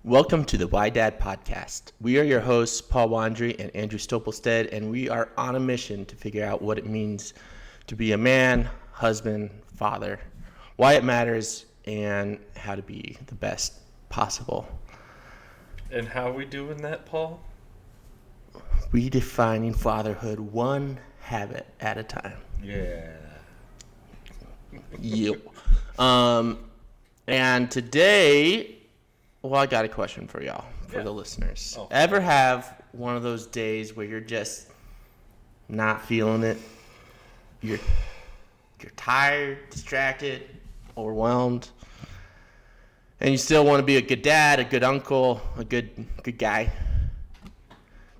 Welcome to the Why Dad podcast. We are your hosts, Paul Wandry and Andrew Stopelstead, and we are on a mission to figure out what it means to be a man, husband, father, why it matters, and how to be the best possible. And how are we doing that, Paul? Redefining fatherhood one habit at a time. Yeah. Yep. And today, I got a question for y'all, for the listeners. Ever have one of those days where you're just not feeling it? You're tired, distracted, overwhelmed, and you still want to be a good dad, a good uncle, a good guy.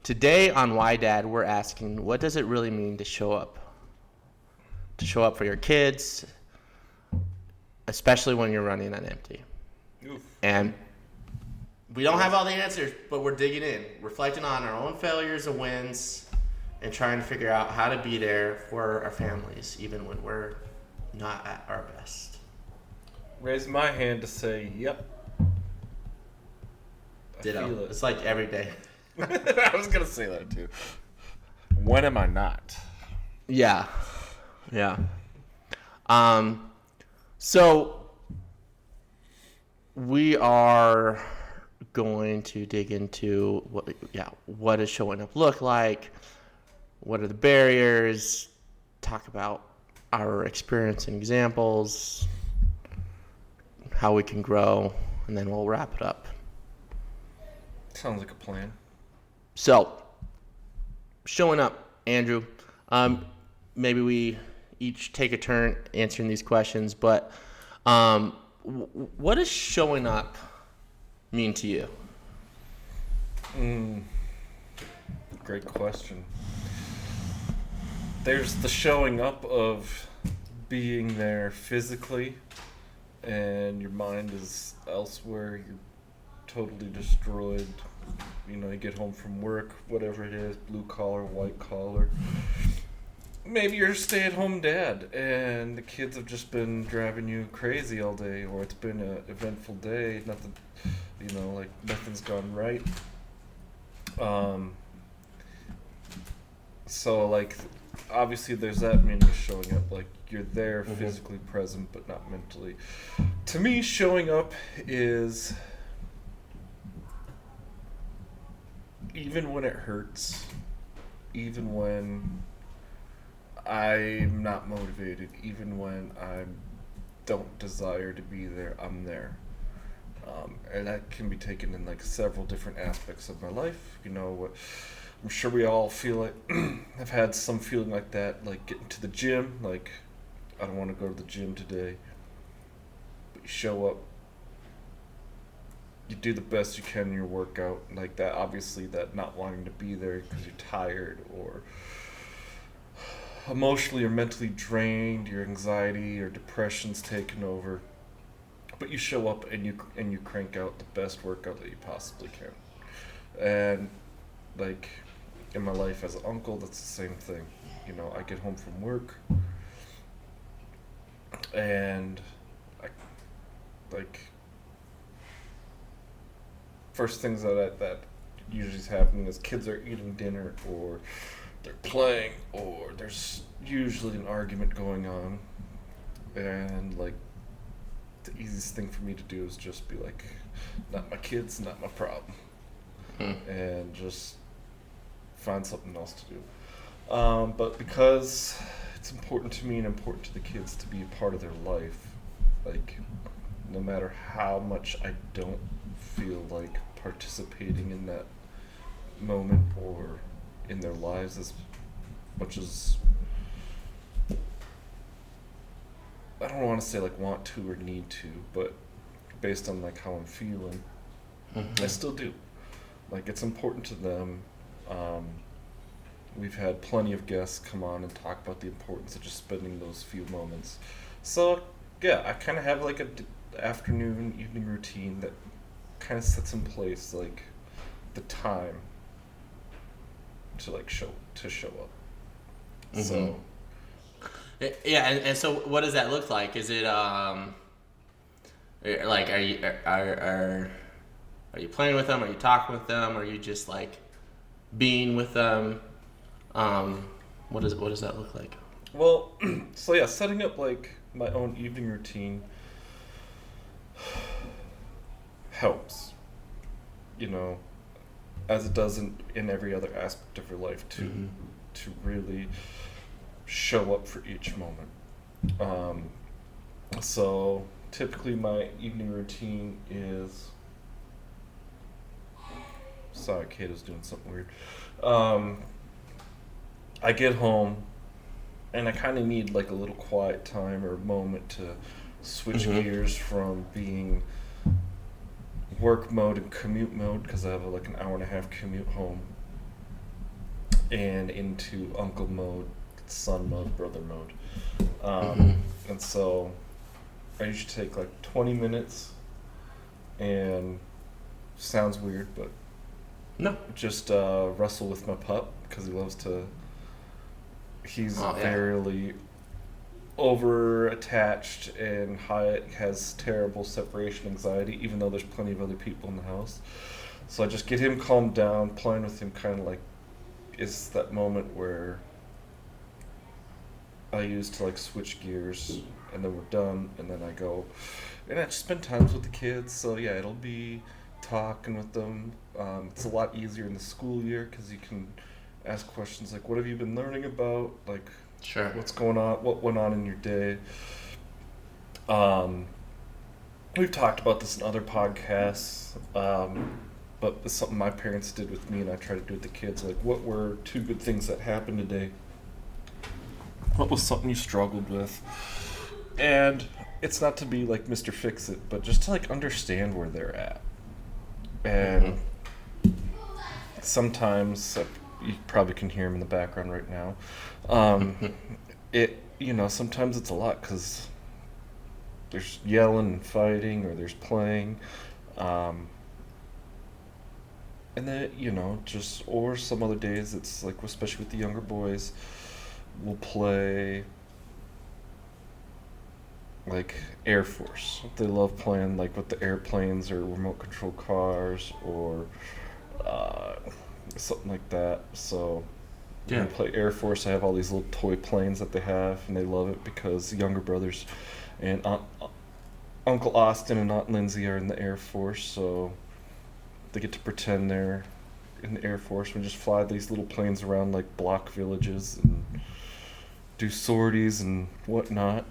Today on Why Dad, we're asking, what does it really mean to show up? To show up for your kids, especially when you're running on empty. Oof. And we don't have all the answers, but we're digging in, reflecting on our own failures and wins, and trying to figure out how to be there for our families, even when we're not at our best. Raise my hand to say, yep. Ditto. Feel it. It's like every day. I was going to say that too. When am I not? Yeah. So we are going to dig into what does showing up look like? What are the barriers? Talk about our experience and examples, how we can grow, and then we'll wrap it up. Sounds like a plan. So, showing up, Andrew. Maybe we each take a turn answering these questions, but what does showing up mean to you? Great question. There's the showing up of being there physically, and your mind is elsewhere. You're totally destroyed. You know, you get home from work, whatever it is, blue collar, white collar. Maybe you're a stay-at-home dad, and the kids have just been driving you crazy all day, or it's been an eventful day. Nothing's gone right. So, obviously there's that meaning of showing up. Like, you're there physically present, but not mentally. To me, showing up is, even when it hurts, even when I'm not motivated, even when I don't desire to be there, I'm there. And that can be taken in several different aspects of my life. You know, I'm sure we all feel like I've had some feeling like that, like getting to the gym, like I don't want to go to the gym today. But you show up, you do the best you can in your workout, like that. Obviously, that not wanting to be there because you're tired or emotionally or mentally drained, your anxiety or depression's taken over. But you show up and you crank out the best workout that you possibly can. And in my life as an uncle, that's the same thing. You know, I get home from work and first things that usually is happening is kids are eating dinner, or they're playing, or there's usually an argument going on, and the easiest thing for me to do is just be like, not my kids, not my problem, and just find something else to do. But because it's important to me and important to the kids to be a part of their life, no matter how much I don't feel like participating in that moment or in their lives as much as I don't want to say want to or need to, but based on how I'm feeling, I still do. It's important to them. We've had plenty of guests come on and talk about the importance of just spending those few moments. So yeah, I kind of have a afternoon, evening routine that kind of sets in place the time to show up. So yeah, and so what does that look like? Is it are Are you playing with them? Are you talking with them? Are you just like being with them? What does that look like? Well, so yeah, setting up like my own evening routine helps, you know, as it does in every other aspect of your life to really show up for each moment. So typically my evening routine is, sorry, Kato's doing something weird. I get home and I kind of need like a little quiet time or moment to switch gears from being work mode and commute mode, because I have like an hour and a half commute home, and into uncle mode, son mode, brother mode. And so I usually take like 20 minutes, and sounds weird, but no, just wrestle with my pup, because he loves to. He's very over attached and has terrible separation anxiety, even though there's plenty of other people in the house. So I just get him calmed down. Playing with him kind of like is that moment where I use to like switch gears, and then we're done, and then I go and I just spend times with the kids. So yeah, it'll be talking with them. It's a lot easier in the school year because you can ask questions like, what have you been learning about? Like, sure, what's going on? What went on in your day? We've talked about this in other podcasts, but it's something my parents did with me, and I try to do with the kids. Like, what were 2 good things that happened today? What was something you struggled with? And it's not to be like Mr. Fix-It, but just to like understand where they're at. And sometimes, you probably can hear him in the background right now. Sometimes it's a lot because there's yelling and fighting, or there's playing. And then, or some other days it's like, especially with the younger boys, we'll play like Air Force. They love playing like with the airplanes or remote control cars or something like that. So when I play Air Force, I have all these little toy planes that they have, and they love it because the younger brothers and Uncle Austin and Aunt Lindsay are in the Air Force, so they get to pretend they're in the Air Force and just fly these little planes around like block villages and do sorties and whatnot.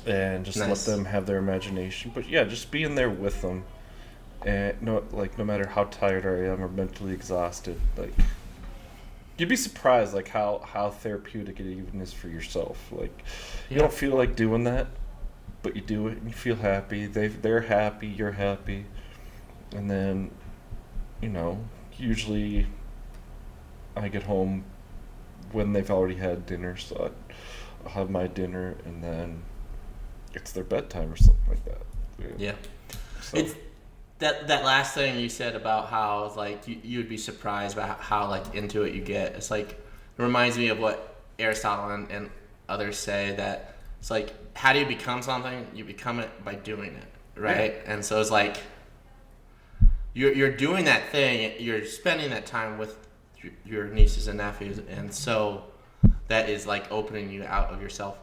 And just let them have their imagination. But yeah, just being there with them, and no matter how tired I am or mentally exhausted, like, you'd be surprised like how therapeutic it even is for yourself. Like, you don't feel like doing that, but you do it and you feel happy. They're happy, you're happy, and then usually I get home when they've already had dinner, so I'll have my dinner, and then it's their bedtime or something like that. Yeah. So. It's that last thing you said about how like you'd be surprised about how like into it you get. It's like, it reminds me of what Aristotle and others say, that it's like, how do you become something? You become it by doing it, right? Yeah. And so it's like you're doing that thing, you're spending that time with your nieces and nephews, and so that is like opening you out of yourself.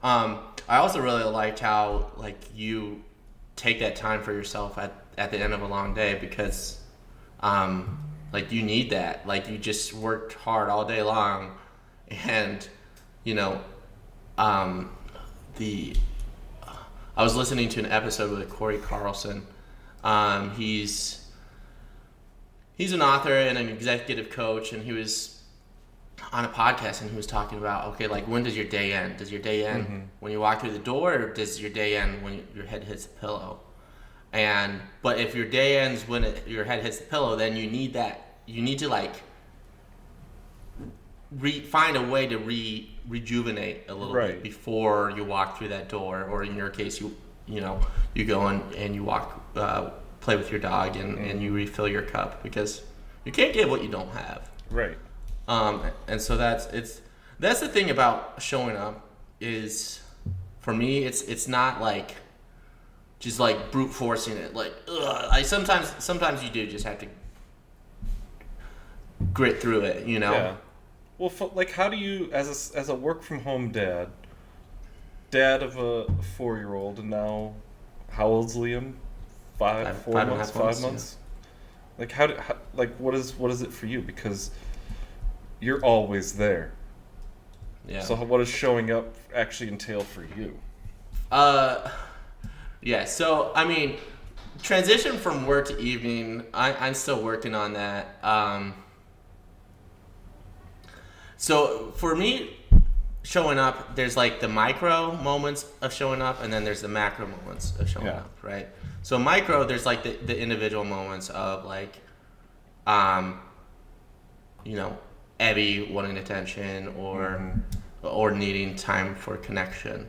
I also really liked how like you take that time for yourself at the end of a long day, because like you need that. Like, you just worked hard all day long, and I was listening to an episode with Corey Carlson. He's an author and an executive coach, and he was on a podcast, and he was talking about, okay, like, when does your day end? Does your day end when you walk through the door, or does your day end when your head hits the pillow? But if your day ends when your head hits the pillow, then you need to like find a way to rejuvenate a little bit before you walk through that door, or in your case, you go and you walk, play with your dog, and you refill your cup, because you can't give what you don't have. Right. And so that's the thing about showing up is, for me, it's not like just like brute forcing it. Like, I sometimes you do just have to grit through it, you know? Yeah. Well, like, how do you, as a work from home dad of a 4-year-old, and now, how old's Liam? 5 months. Yeah. Like, what is it for you? Because you're always there. Yeah. So what does showing up actually entail for you? Yeah. So I mean, transition from work to evening. I'm still working on that. So for me, showing up, there's like the micro moments of showing up, and then there's the macro moments of showing up, right? So micro, there's like the individual moments of like, you know, Abby wanting attention or needing time for connection.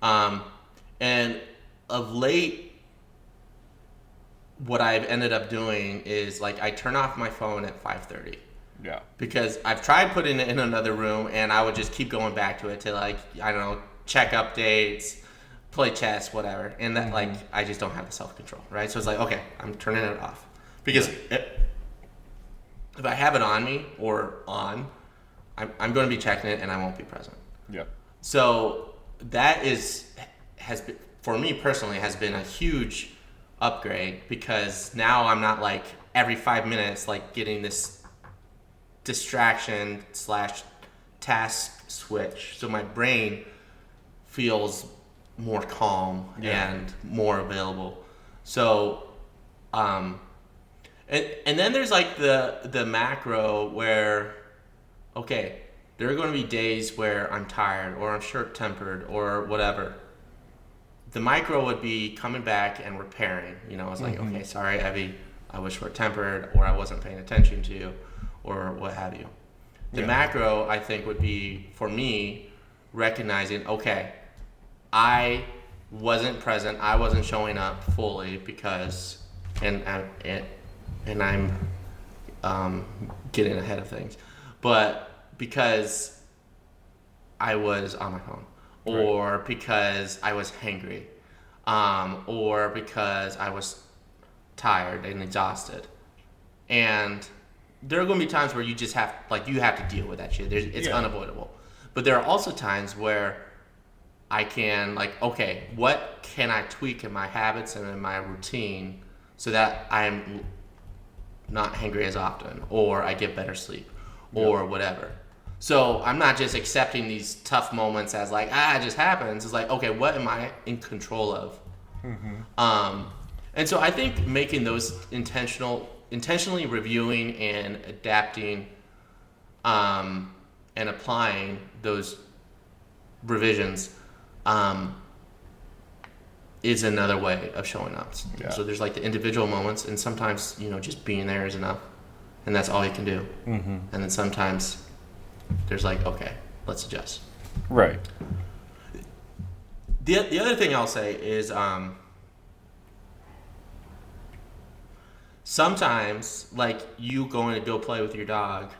And of late, what I've ended up doing is like I turn off my phone at 5:30. Yeah. Because I've tried putting it in another room, and I would just keep going back to it to like, I don't know, check updates, play chess, whatever. And that like I just don't have the self-control, right? So it's like, okay, I'm turning it off. Because if I have it on me or on, I'm going to be checking it and I won't be present. Yeah. So that has been, for me personally, has been a huge upgrade, because now I'm not like every 5 minutes like getting this distraction / task switch. So my brain feels more calm and more available. So, and then there's like the macro where, okay, there are going to be days where I'm tired or I'm short-tempered or whatever. The micro would be coming back and repairing. You know, it's like, okay, sorry, Evie, I was short-tempered, or I wasn't paying attention to you, or what have you. The macro, I think, would be, for me, recognizing, okay, I wasn't present, I wasn't showing up fully because, and I'm getting ahead of things, but because I was on my phone, or because I was hangry, or because I was tired and exhausted. And there are going to be times where you just have, like, you have to deal with that shit. It's unavoidable. But there are also times where I can, like, okay, what can I tweak in my habits and in my routine so that I'm not hangry as often, or I get better sleep, or whatever. So I'm not just accepting these tough moments as like, it just happens. It's like, okay, what am I in control of? And so I think making those intentionally reviewing and adapting, and applying those revisions, is another way of showing up. Yeah. So there's like the individual moments, and sometimes, you know, just being there is enough, and that's all you can do. And then sometimes there's like, okay, let's adjust. Right. The other thing I'll say is, sometimes, like, you going to go play with your dog,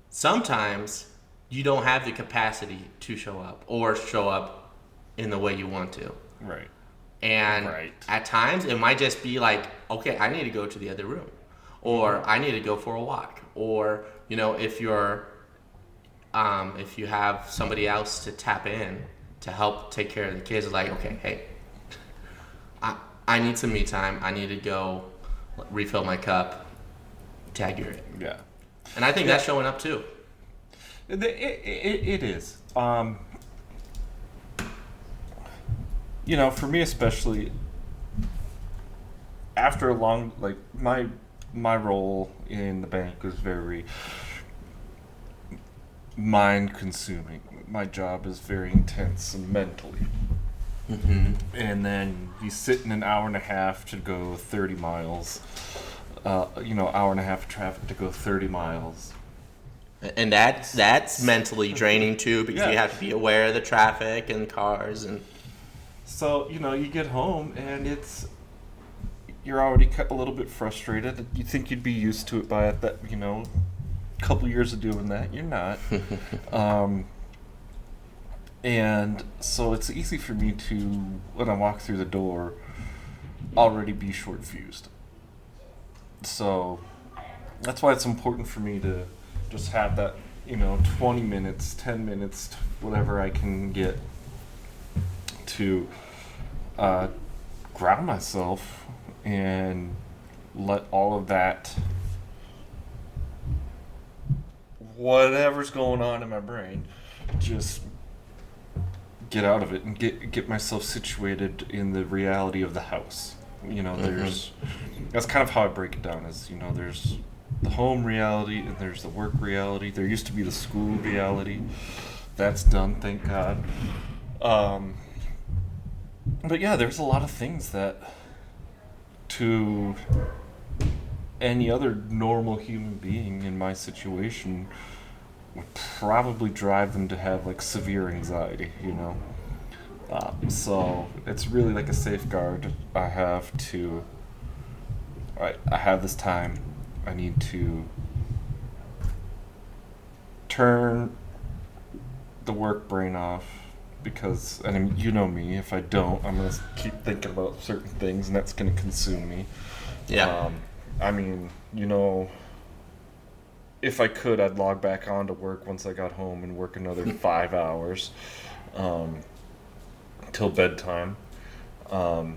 sometimes you don't have the capacity to show up or show up in the way you want to. Right. And at times it might just be like, okay, I need to go to the other room, or I need to go for a walk, or, you know, if you have somebody else to tap in to help take care of the kids, it's like, okay, hey, I need some me time. I need to go refill my cup, tag you in. Yeah. And I think that's showing up too. It is. You know, for me especially, after a long, like, my role in the bank was very mind consuming. My job is very intense and mentally. And then you sit in an hour and a half to go 30 miles, hour and a half of traffic to go 30 miles. And that's mentally draining too, because you have to be aware of the traffic and cars. And so, you know, you get home and you're already a little bit frustrated. You think you'd be used to it by that, you know, couple years of doing that. You're not. And so it's easy for me to, when I walk through the door, already be short-fused. So that's why it's important for me to just have that, 20 minutes, 10 minutes, whatever I can get to ground myself and let all of that, whatever's going on in my brain, just get out of it and get myself situated in the reality of the house. There's that's kind of how I break it down. Is there's the home reality and there's the work reality. There used to be the school reality. That's done, thank God. But yeah, there's a lot of things that to any other normal human being in my situation would probably drive them to have like severe anxiety, so it's really like a safeguard. I have this time. I need to turn the work brain off because, and you know me, if I don't, I'm going to keep thinking about certain things and that's going to consume me. Yeah. If I could, I'd log back on to work once I got home and work another 5 hours till bedtime. Because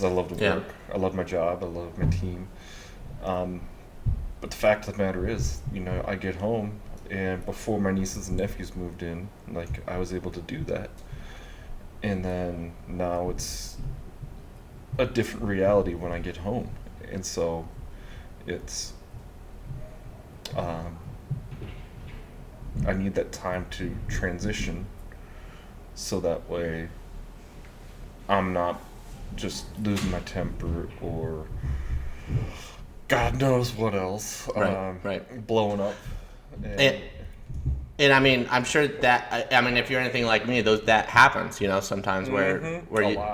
I love to work. I love my job. I love my team. But the fact of the matter is, I get home, and before my nieces and nephews moved in, I was able to do that. And then now it's a different reality when I get home. And so it's... I need that time to transition so that way I'm not just losing my temper or God knows what else. Right. Blowing up. And I mean, I'm sure that, if you're anything like me, that happens, sometimes where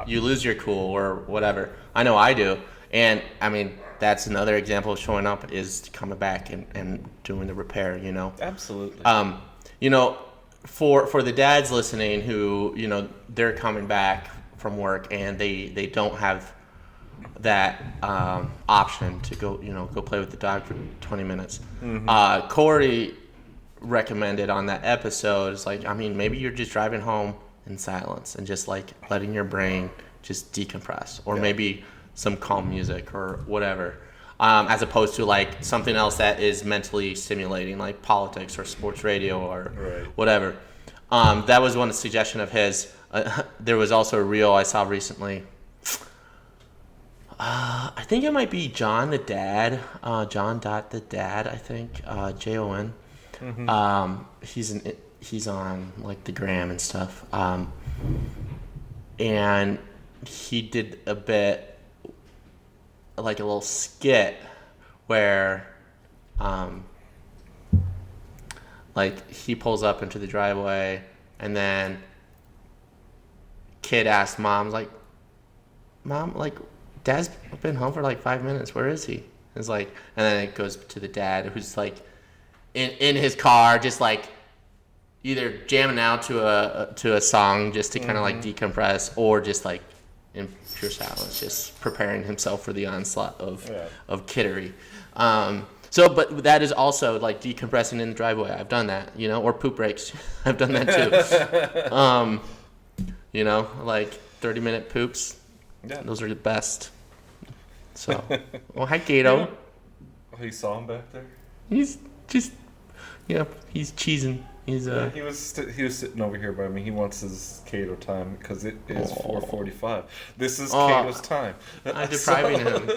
you lose your cool or whatever. I know I do. And that's another example of showing up is coming back and doing the repair, Absolutely. For the dads listening who, they're coming back from work and they don't have that option to go play with the dog for 20 minutes. Mm-hmm. Corey recommended on that episode is maybe you're just driving home in silence and just letting your brain just decompress, or maybe some calm music or whatever, as opposed to something else that is mentally stimulating, like politics or sports radio or whatever. That was one suggestion of his. There was also a reel I saw recently. I think it might be John the Dad, John the Dad. I think Jon. Mm-hmm. He's on the gram and stuff. And he did a bit a little skit where he pulls up into the driveway and then kid asks Mom, Dad's been home for 5 minutes, where is he? It's and then it goes to the dad who's in his car just either jamming out to a song just to kind of decompress, or just in pure silence, just preparing himself for the onslaught of kiddery. But that is also decompressing in the driveway. I've done that, or poop breaks. I've done that too. 30-minute poops. Yeah. Those are the best. So, hi Gato. Oh, you saw him back there? He's just, he's cheesing. He's he was sitting over here by me. He wants his Cato time because it is 4:45. This is Cato's time. I'm depriving him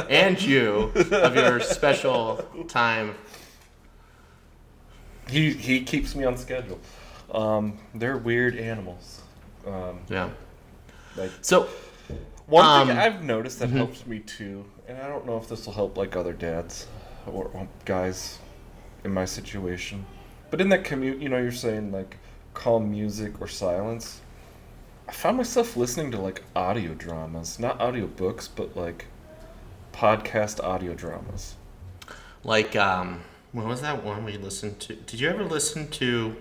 and you of your special time. He keeps me on schedule. They're weird animals. So one thing I've noticed that helps me too, and I don't know if this will help other dads or guys in my situation. But in that commute, you're saying calm music or silence. I found myself listening to audio dramas, not audio books, but podcast audio dramas. When was that one we listened to? Did you ever listen to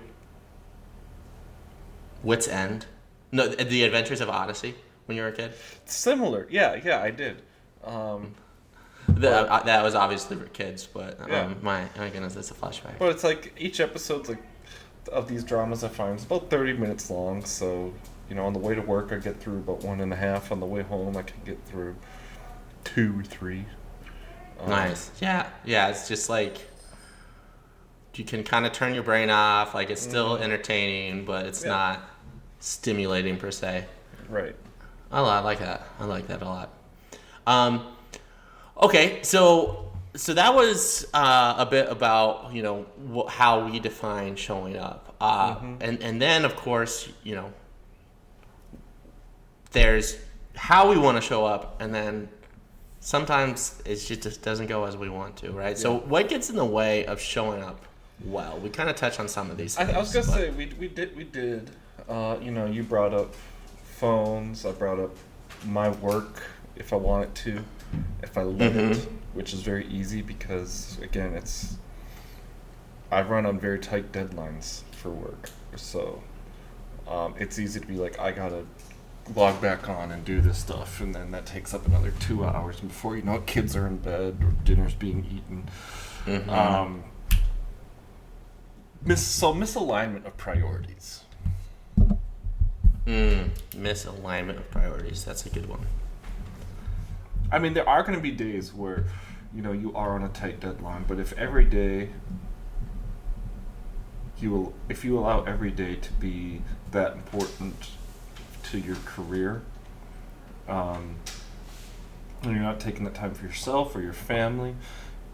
Wit's End? No, The Adventures of Odyssey when you were a kid? Similar. Yeah, I did. That was obviously for kids, but Yeah. my goodness, that's a flashback. But it's like each episode's like of these dramas I find is about 30 minutes long. So on the way to work I get through about 1.5. On the way home I can get through 2 or 3. Nice. Yeah. It's just like you can kind of turn your brain off. Like it's still entertaining, but it's not stimulating per se. Right. I like that. I like that a lot. Okay, so that was a bit about how we define showing up, and then of course there's how we want to show up, and then sometimes it just doesn't go as we want to, right? Yeah. So what gets in the way of showing up well? We kind of touched on some of these things. I was gonna say we did. You brought up phones. I brought up my work if I wanted to, if I let it, which is very easy because again I run on very tight deadlines for work, so it's easy to be like I gotta log back on and do this stuff, and then that takes up another 2 hours, and before you know it, kids are in bed or dinner's being eaten. Misalignment of priorities. Misalignment of priorities. That's a good one. I mean, there are going to be days where, you are on a tight deadline, but if every day if you allow every day to be that important to your career, and you're not taking that time for yourself or your family,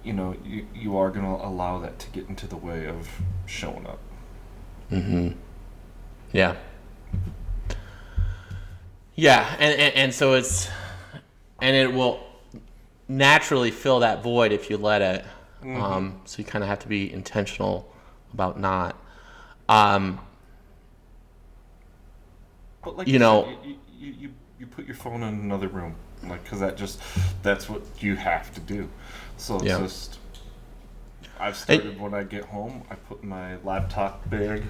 you are going to allow that to get into the way of showing up. Yeah. Yeah, and so it will naturally fill that void if you let it. So you kind of have to be intentional about not. But like you put your phone in another room, like, because that's what you have to do. So it's just, I've started when I get home, I put my laptop bag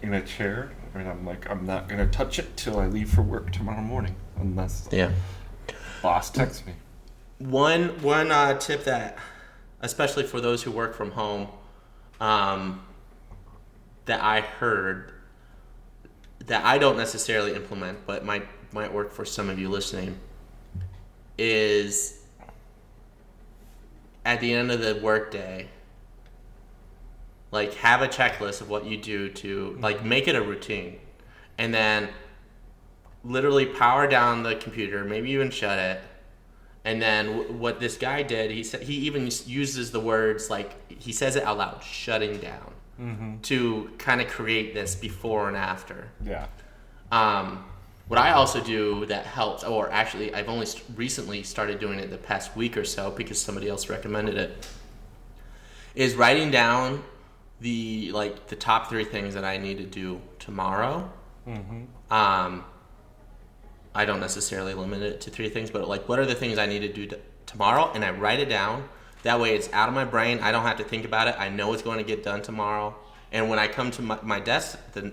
in a chair, and I'm like, I'm not going to touch it till I leave for work tomorrow morning, unless boss texts me. One tip that, especially for those who work from home, that I heard that I don't necessarily implement, but might work for some of you listening, is at the end of the workday, like, have a checklist of what you do to, like, make it a routine, and then literally power down the computer, maybe even shut it. And then what this guy did, he said, he even uses the words, like, he says it out loud, shutting down, to kind of create this before and after. Yeah. What I also do that helps, or actually I've only recently started doing it the past week or so because somebody else recommended it, is writing down the top 3 things that I need to do tomorrow. I don't necessarily limit it to 3 things, but like, what are the things I need to do tomorrow? And I write it down. That way it's out of my brain. I don't have to think about it. I know it's going to get done tomorrow. And when I come to my desk the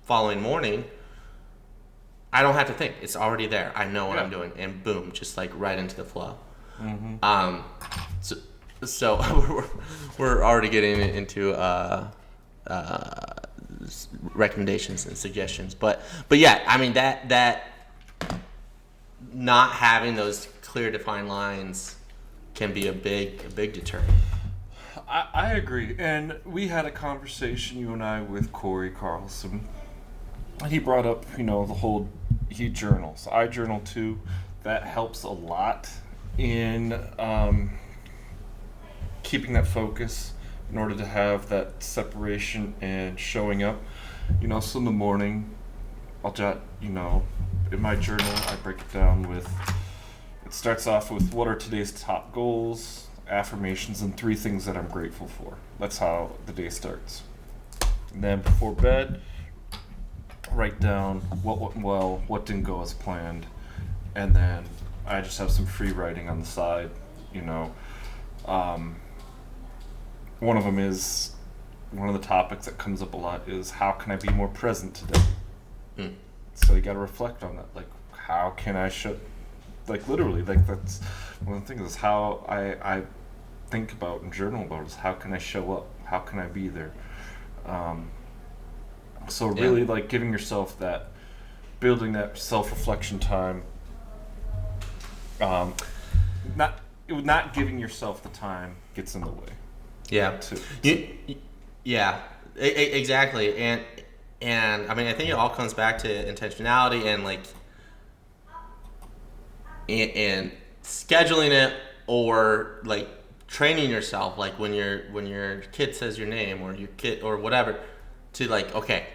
following morning, I don't have to think. It's already there. I know what I'm doing. And boom, just like right into the flow. So we're already getting into recommendations and suggestions. But yeah, I mean, that not having those clear defined lines can be a big deterrent. I agree. And we had a conversation, you and I, with Corey Carlson. He brought up, he journals. I journal too. That helps a lot in keeping that focus in order to have that separation and showing up. So in the morning, I'll jot, in my journal, I break it down with, it starts off with what are today's top goals, affirmations, and 3 things that I'm grateful for. That's how the day starts. And then before bed, write down what went well, what didn't go as planned, and then I just have some free writing on the side. One of them is, one of the topics that comes up a lot is, how can I be more present today? So you got to reflect on that. Like, how can I show, like literally, like that's one of the things is how I think about and journal about is how can I show up? How can I be there? So really like giving yourself that, building that self-reflection time, not giving yourself the time gets in the way. Yeah. Exactly. And I mean, I think it all comes back to intentionality and like and scheduling it, or like training yourself, like when your kid says your name or your kid or whatever, to like, okay,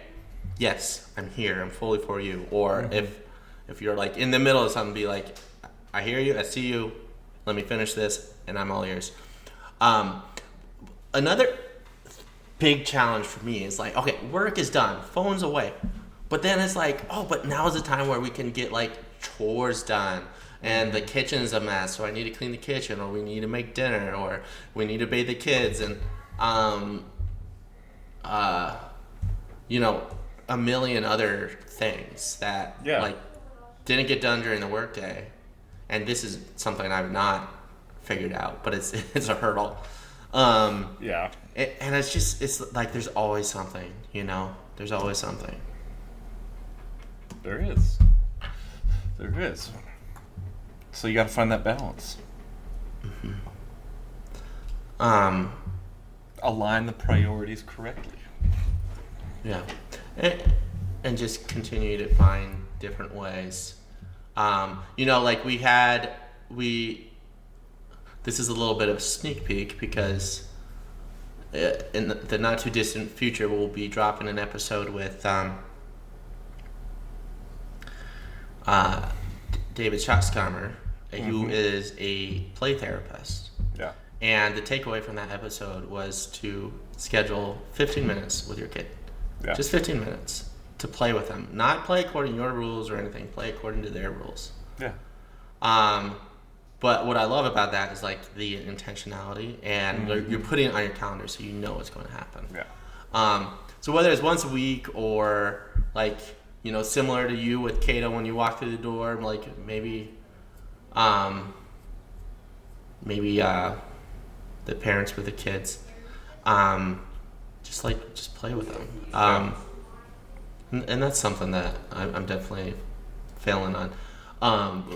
yes, I'm here, I'm fully for you. Or if you're like in the middle of something, be like, I hear you, I see you, let me finish this, and I'm all ears. Another big challenge for me is like, okay, work is done, phone's away, but then it's like, oh, but now is the time where we can get like chores done, and the kitchen's a mess, so I need to clean the kitchen, or we need to make dinner, or we need to bathe the kids, and a million other things that like didn't get done during the workday. And this is something I've not figured out, but it's a hurdle. And it's like there's always something, there's always something. There is. So you got to find that balance. Align the priorities correctly. Yeah, and just continue to find different ways. Like this is a little bit of a sneak peek, because in the not too distant future we'll be dropping an episode with David Schatzkammer, who is a play therapist. Yeah. And the takeaway from that episode was to schedule 15 minutes with your kid. Yeah. Just 15 minutes to play with them. Not play according to your rules or anything. Play according to their rules. Yeah. But what I love about that is like the intentionality, and you're putting it on your calendar so you know what's going to happen. Yeah. So whether it's once a week, or like, similar to you with Kato when you walk through the door, like maybe the parents with the kids, just play with them. And that's something that I'm definitely failing on.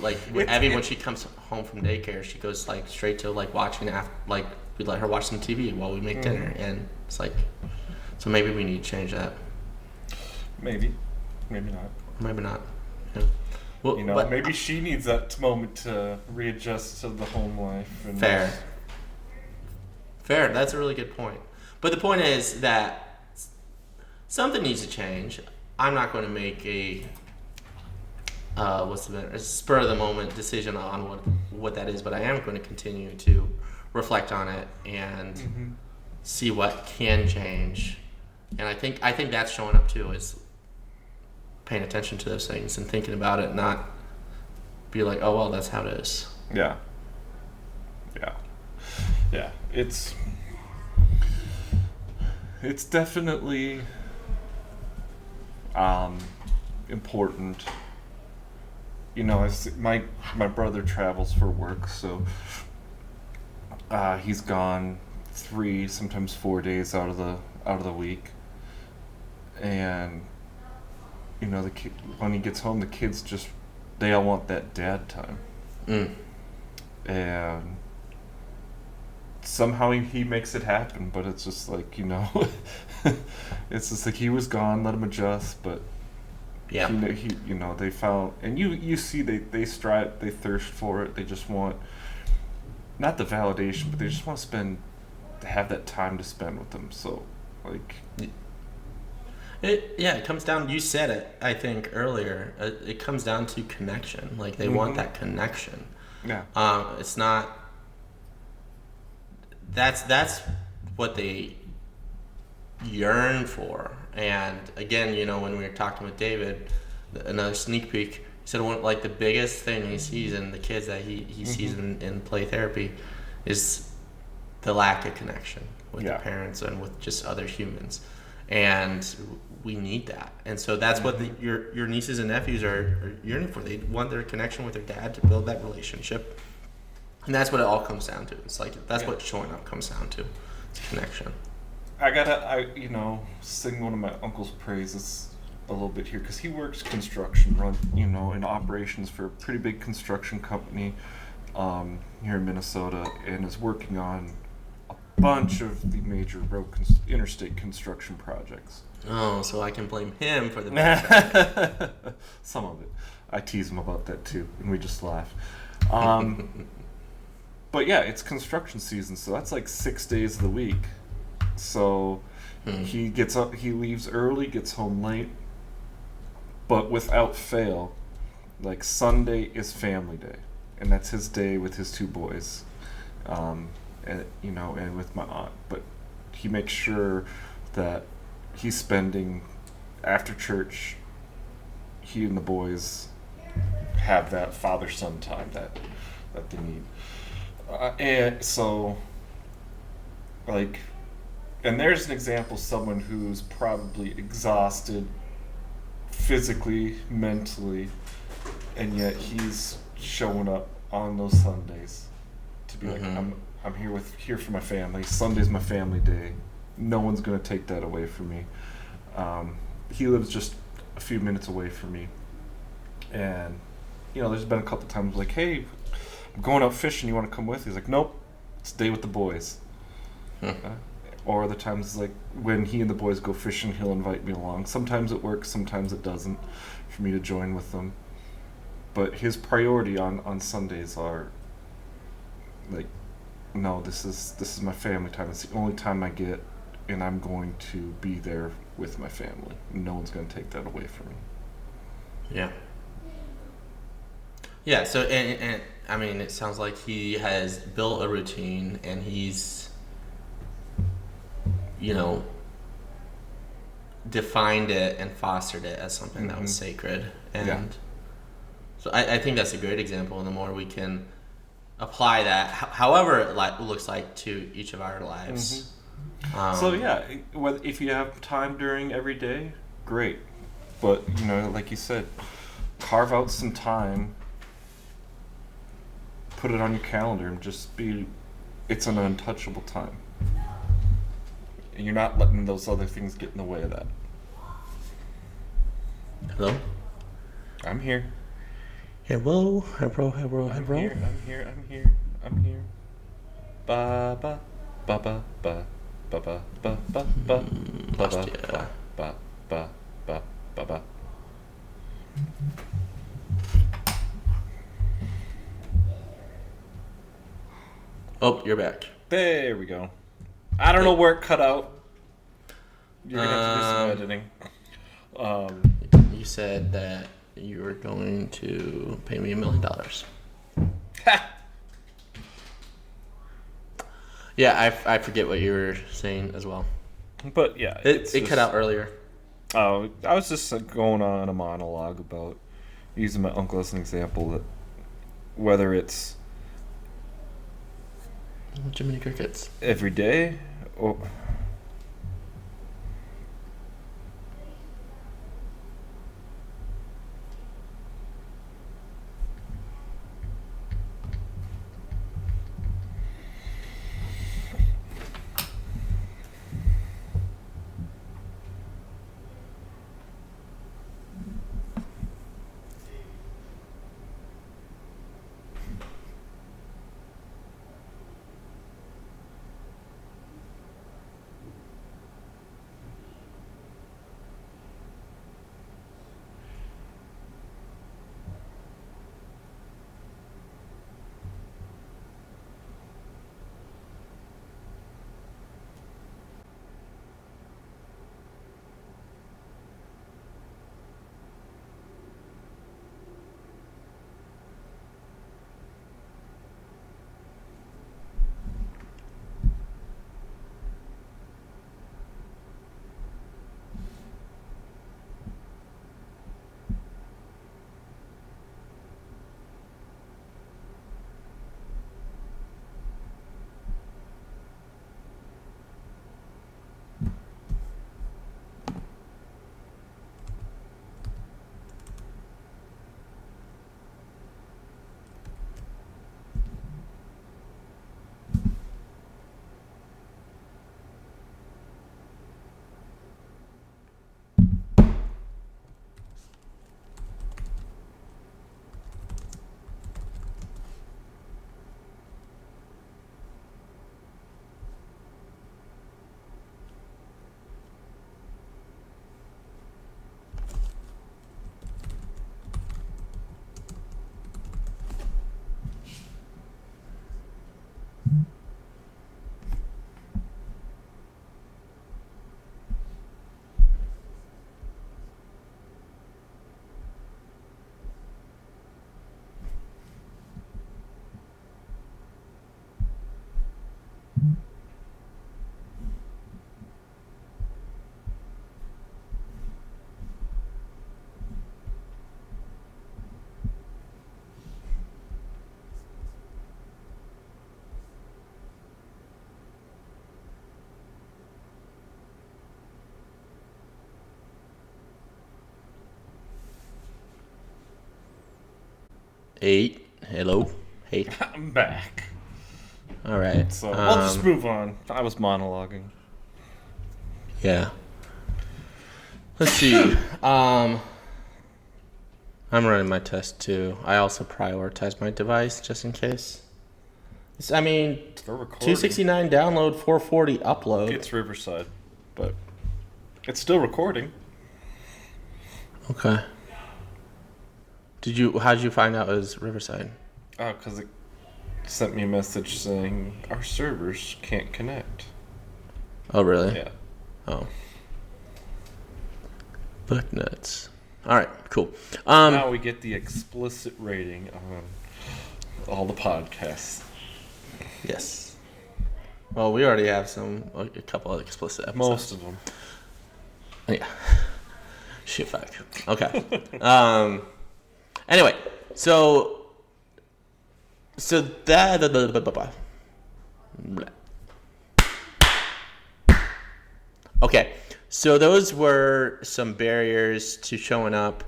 Like with Evie, when she comes home from daycare, she goes like straight to like watching we let her watch some TV while we make dinner, and it's like, so maybe we need to change that. Maybe not. Yeah. Well, maybe she needs that moment to readjust to the home life. And Fair. That's a really good point. But the point is that something needs to change. I'm not going to make a spur of the moment decision on what that is, but I am going to continue to reflect on it and see what can change. And I think that's showing up too, is paying attention to those things and thinking about it, not be like, oh well, that's how it is. Yeah. It's definitely important. My brother travels for work, so he's gone 3, sometimes 4 days out of the week, and when he gets home, the kids they all want that dad time, and somehow he makes it happen. But it's just like it's just like he was gone, let him adjust, but. Yeah. They found, and you see they strive, they thirst for it. They just want, not the validation, but they just want to have that time to spend with them. So, like, it comes down. You said it, I think earlier. It comes down to connection. Like they want that connection. Yeah. It's not. That's what they yearn for. And again, when we were talking with David, another sneak peek, he said like the biggest thing he sees in the kids that he sees in play therapy is the lack of connection with the parents and with just other humans. And we need that. And so that's what your nieces and nephews are yearning for. They want their connection with their dad to build that relationship. And that's what it all comes down to. It's like, that's what showing up comes down to. It's connection. I sing one of my uncle's praises a little bit here, because he works construction, in operations for a pretty big construction company here in Minnesota, and is working on a bunch of the major interstate construction projects. Oh, so I can blame him for the bad. Some of it. I tease him about that too, and we just laugh. But yeah, it's construction season, so that's like 6 days of the week. So he gets up, he leaves early, gets home late, but without fail, like Sunday is family day, and that's his day with his two boys, and with my aunt. But he makes sure that he's spending after church. He and the boys have that father-son time that they need. And so, and there's an example of someone who's probably exhausted physically, mentally, and yet he's showing up on those Sundays to be like, I'm here for my family. Sunday's my family day. No one's gonna take that away from me. He lives just a few minutes away from me, and there's been a couple times like, hey, I'm going out fishing, you want to come with? He's like, nope, stay with the boys. Or other times, it's like, when he and the boys go fishing, he'll invite me along. Sometimes it works, sometimes it doesn't, for me to join with them. But his priority on Sundays are, like, no, this is my family time. It's the only time I get, and I'm going to be there with my family. No one's going to take that away from me. Yeah. Yeah, so, and I mean, it sounds like he has built a routine, and he's, defined it and fostered it as something that was sacred. And so I think that's a great example, and the more we can apply that, however it looks like, to each of our lives. So yeah, if you have time during every day, great. But, like you said, carve out some time, put it on your calendar, and it's an untouchable time. And you're not letting those other things get in the way of that. Hello? I'm here. Hello? I'm here. Ba ba ba ba ba ba ba ba ba ba ba ba ba ba ba ba ba. Oh, you're back. There we go. I don't know where it cut out. You're gonna have to do some editing. You said that you were going to pay me $1 million. Ha! Yeah, I forget what you were saying as well. But yeah, it cut out earlier. Oh, I was just going on a monologue about using my uncle as an example, that whether it's Jiminy Crickets every day or 8. Hello. Hey. I'm back. All right. So we'll just move on. I was monologuing. Yeah. Let's see. I'm running my test too. I also prioritize my device just in case. I mean, 269 download, 440 upload. It's Riverside, but it's still recording. Okay. How did you find out it was Riverside? Oh, because it sent me a message saying our servers can't connect. Oh, really? Yeah. Oh. Fuck nuts. All right, cool. Now we get the explicit rating on all the podcasts. Yes. Well, we already have a couple of explicit episodes. Most of them. Yeah. Shit, fuck. Okay. Anyway, so that. Okay, so those were some barriers to showing up.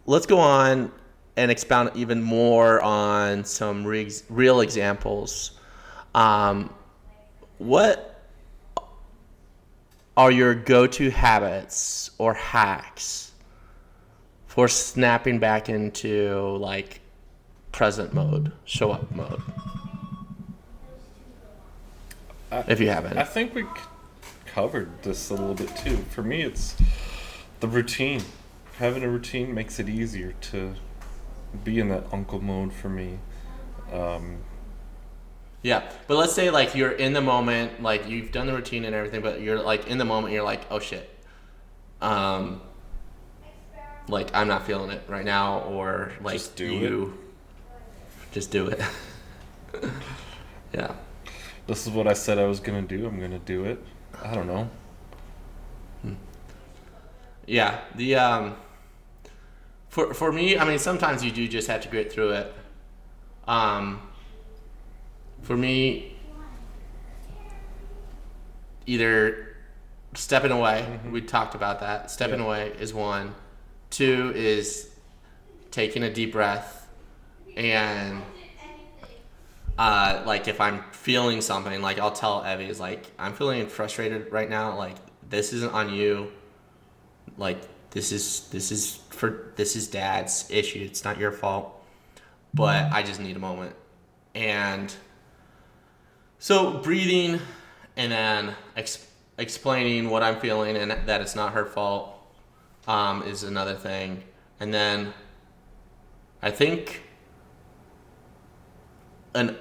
Let's go on and expound even more on some real examples. What are your go-to habits or hacks for snapping back into like present mode, show up mode? If you haven't. I think we covered this a little bit too. For me, it's the routine. Having a routine makes it easier to be in that uncle mode for me. Yeah, but let's say like you're in the moment, like you've done the routine and everything, but you're like in the moment, you're like, oh shit, like I'm not feeling it right now, or like just do it. Yeah. This is what I said I was gonna do. I'm gonna do it. I don't know. Yeah, the for me, I mean, sometimes you do just have to grit through it. For me, either stepping away. Mm-hmm. We talked about that. Stepping away is one. 2 is taking a deep breath, and like if I'm feeling something, like I'll tell Evie, is like, I'm feeling frustrated right now. Like this isn't on you. Like this is Dad's issue. It's not your fault. But I just need a moment. And so breathing, and then explaining what I'm feeling and that it's not her fault is another thing. And then I think an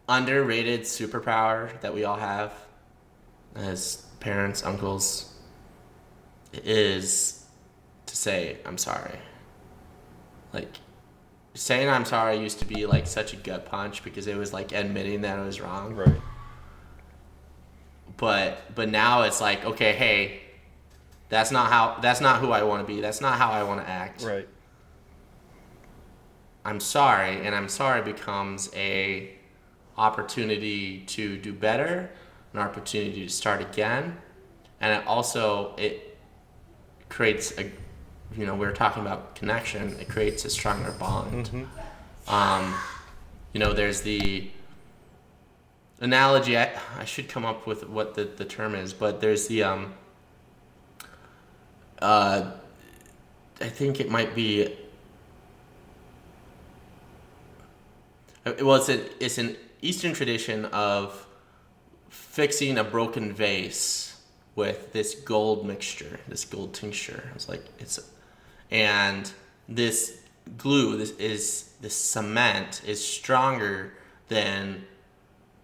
underrated superpower that we all have as parents, uncles, is to say, I'm sorry. Like, saying I'm sorry used to be like such a gut punch because it was like admitting that I was wrong. Right. But now it's like, okay, hey, that's not who I want to be. That's not how I want to act. Right. I'm sorry, and I'm sorry becomes a opportunity to do better, an opportunity to start again, and it creates a, we were talking about connection. It creates a stronger bond. Mm-hmm. There's the analogy. I should come up with what the term is, but there's the I think it might be. Well, it's an Eastern tradition of fixing a broken vase with this gold mixture, this gold tincture. It's like and this glue, this cement is stronger than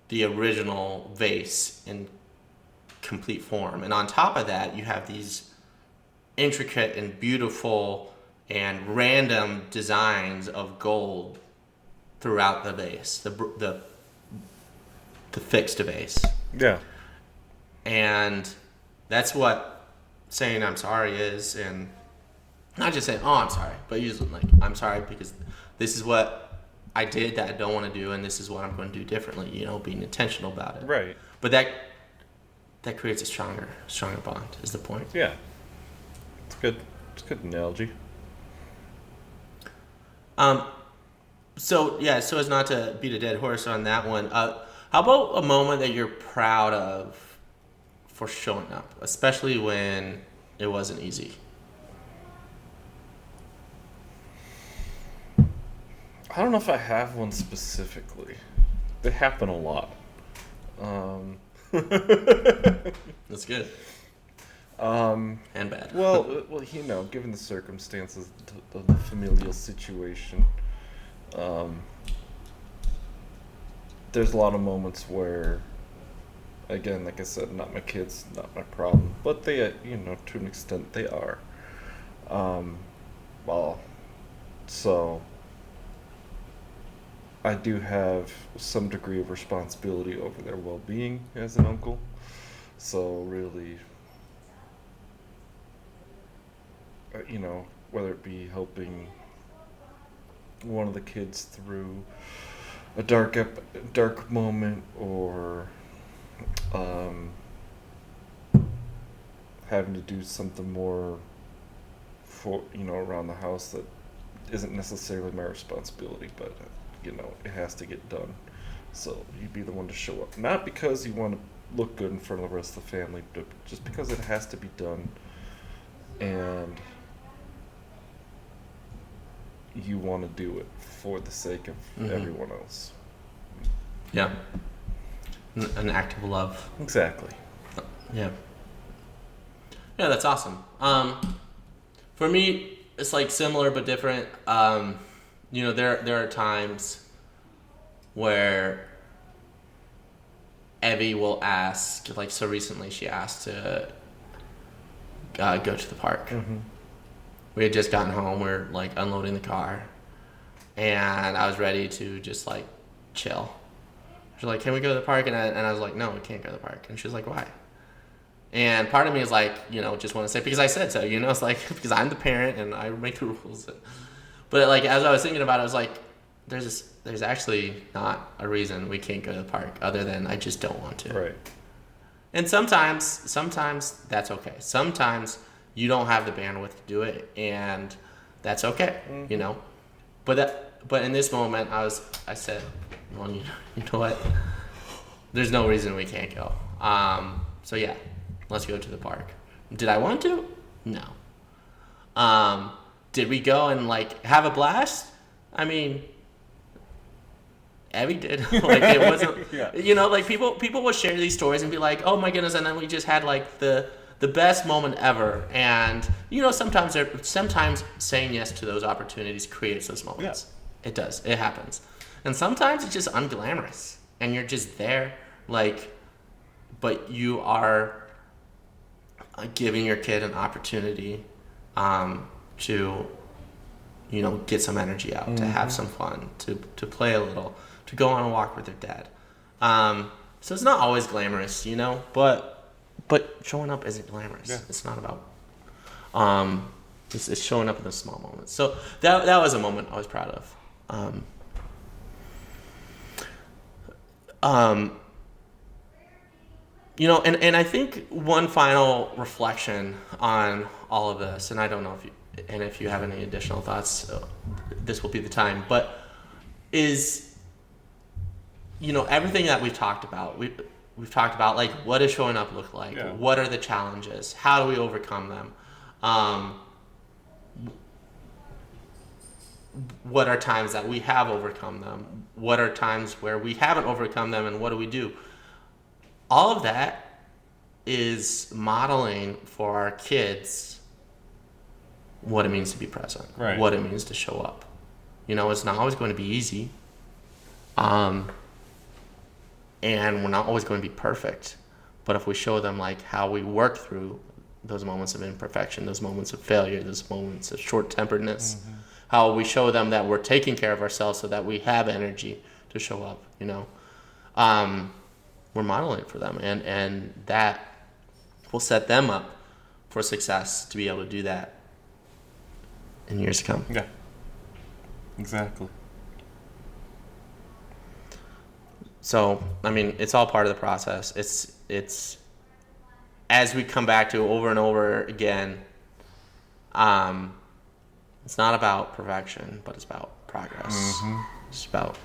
the original vase in complete form. And on top of that, you have these intricate and beautiful and random designs of gold throughout the vase, the fixed vase. Yeah. And that's what saying I'm sorry is, and not just saying, oh, I'm sorry, but usually like, I'm sorry because this is what I did that I don't want to do, and this is what I'm going to do differently, being intentional about it. Right. But that creates a stronger bond is the point. Yeah. It's good. It's a good analogy. So as not to beat a dead horse on that one, how about a moment that you're proud of for showing up, especially when it wasn't easy? I don't know if I have one specifically. They happen a lot. That's good. And bad. well, given the circumstances of the familial situation, there's a lot of moments where, again, like I said, not my kids, not my problem, but they, to an extent, they are. So I do have some degree of responsibility over their well-being as an uncle. So really, whether it be helping one of the kids through a dark moment, or having to do something more for around the house that isn't necessarily my responsibility, but it has to get done. So you'd be the one to show up, not because you want to look good in front of the rest of the family, but just because it has to be done, and you want to do it for the sake of everyone else. Yeah. An act of love. Exactly. Yeah. Yeah, that's awesome. For me, it's like similar but different. There are times where Evie will ask, like, so recently she asked to go to the park. Mm-hmm. We had just gotten home. We were like unloading the car, and I was ready to just like chill. She's like, "Can we go to the park?" And I was like, "No, we can't go to the park." And she's like, "Why?" And part of me is like, just want to say, because I said so. It's like, because I'm the parent and I make the rules. But like, as I was thinking about it, I was like, there's actually not a reason we can't go to the park other than I just don't want to. Right. And sometimes that's okay. Sometimes you don't have the bandwidth to do it, and that's okay. Mm-hmm. But in this moment, I said, well, you know what? There's no reason we can't go. So yeah, let's go to the park. Did I want to? No. Did we go and like have a blast? I mean, Evie did. Like, it wasn't, yeah. Like people will share these stories and be like, oh my goodness, and then we just had like the best moment ever. And sometimes saying yes to those opportunities creates those moments. Yeah. It does. It happens. And sometimes it's just unglamorous and you're just there, like, but you are giving your kid an opportunity to get some energy out, to have some fun, to play a little, to go on a walk with their dad. So it's not always glamorous, but showing up isn't glamorous. Yeah. It's not about it's showing up in the small moments. So that was a moment I was proud of. And I think one final reflection on all of this, and I don't know if you have any additional thoughts, this will be the time, but is, everything that we've talked about, we've talked about, like, what does showing up look like? Yeah. What are the challenges? How do we overcome them? What are times that we have overcome them? What are times where we haven't overcome them, and what do we do? All of that is modeling for our kids what it means to be present, right. What it means to show up. It's not always going to be easy. And we're not always going to be perfect. But if we show them like how we work through those moments of imperfection, those moments of failure, those moments of short-temperedness, how we show them that we're taking care of ourselves so that we have energy to show up, we're modeling for them, and that will set them up for success to be able to do that in years to come. Yeah, exactly. So, I mean, it's all part of the process. It's as we come back to over and over again, it's not about perfection, but it's about progress. Mm-hmm. It's about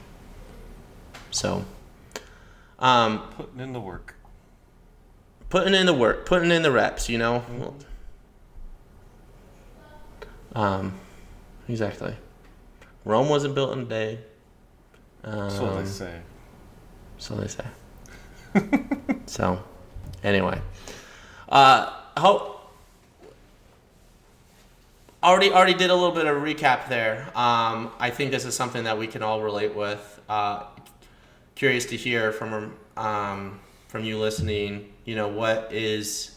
putting in the work. Putting in the work, putting in the reps, you know? Exactly. Rome wasn't built in a day. So they say. So they say. So, anyway. Already did a little bit of recap there. I think this is something that we can all relate with. Curious to hear from you listening. You know, what does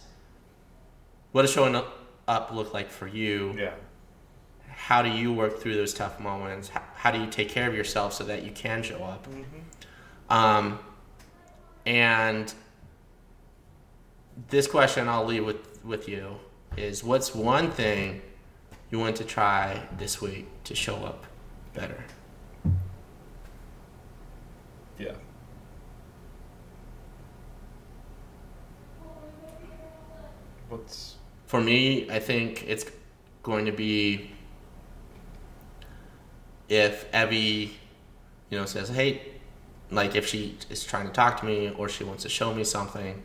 showing up look like for you? Yeah. How do you work through those tough moments? How do you take care of yourself so that you can show up? And this question I'll leave with you is, what's one thing you want to try this week to show up better? Yeah. For me, I think it's going to be if Evie, says, hey, like if she is trying to talk to me or she wants to show me something,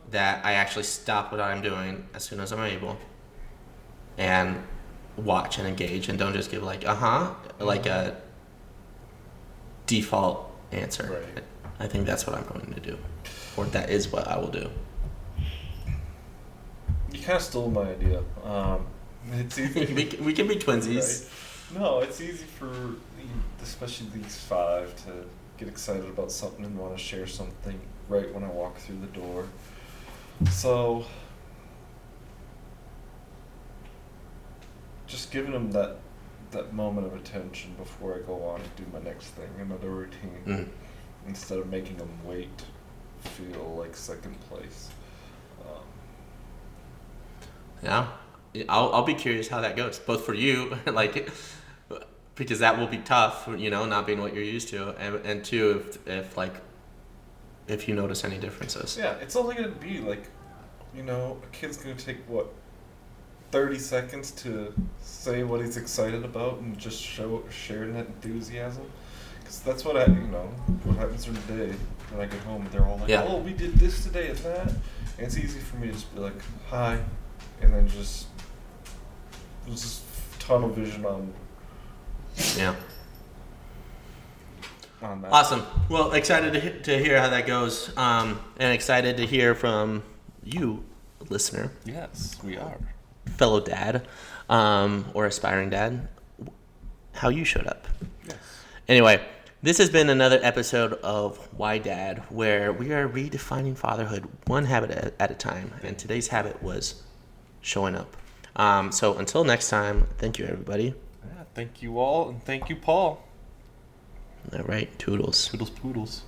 that I actually stop what I'm doing as soon as I'm able and watch and engage, and don't just give like like a default answer. Right. I think that's what I'm going to do, or that is what I will do. You kind of stole my idea. It's easy. we can be twinsies. Right? No, it's easy for especially these 5 to get excited about something and want to share something right when I walk through the door. So just giving them that moment of attention before I go on and do my next thing, another routine, instead of making them wait, feel like second place. Yeah, I'll be curious how that goes, both for you, like, because that will be tough, not being what you're used to, and two, if you notice any differences. Yeah, it's only gonna be like, a kid's gonna take 30 seconds to say what he's excited about and just share that enthusiasm, because that's what what happens during the day when I get home. They're all like, oh, we did this today and that, and it's easy for me to just be like, hi, and then just tunnel vision on. Yeah. On that. Awesome. Well, excited to hear how that goes, and excited to hear from you, listener. Yes, we are. Fellow dad, or aspiring dad, how you showed up. Yes. Anyway, this has been another episode of Why Dad, where we are redefining fatherhood one habit at a time, and today's habit was showing up. So until next time, thank you, everybody. Yeah, thank you all, and thank you, Paul. All right, toodles. Toodles poodles.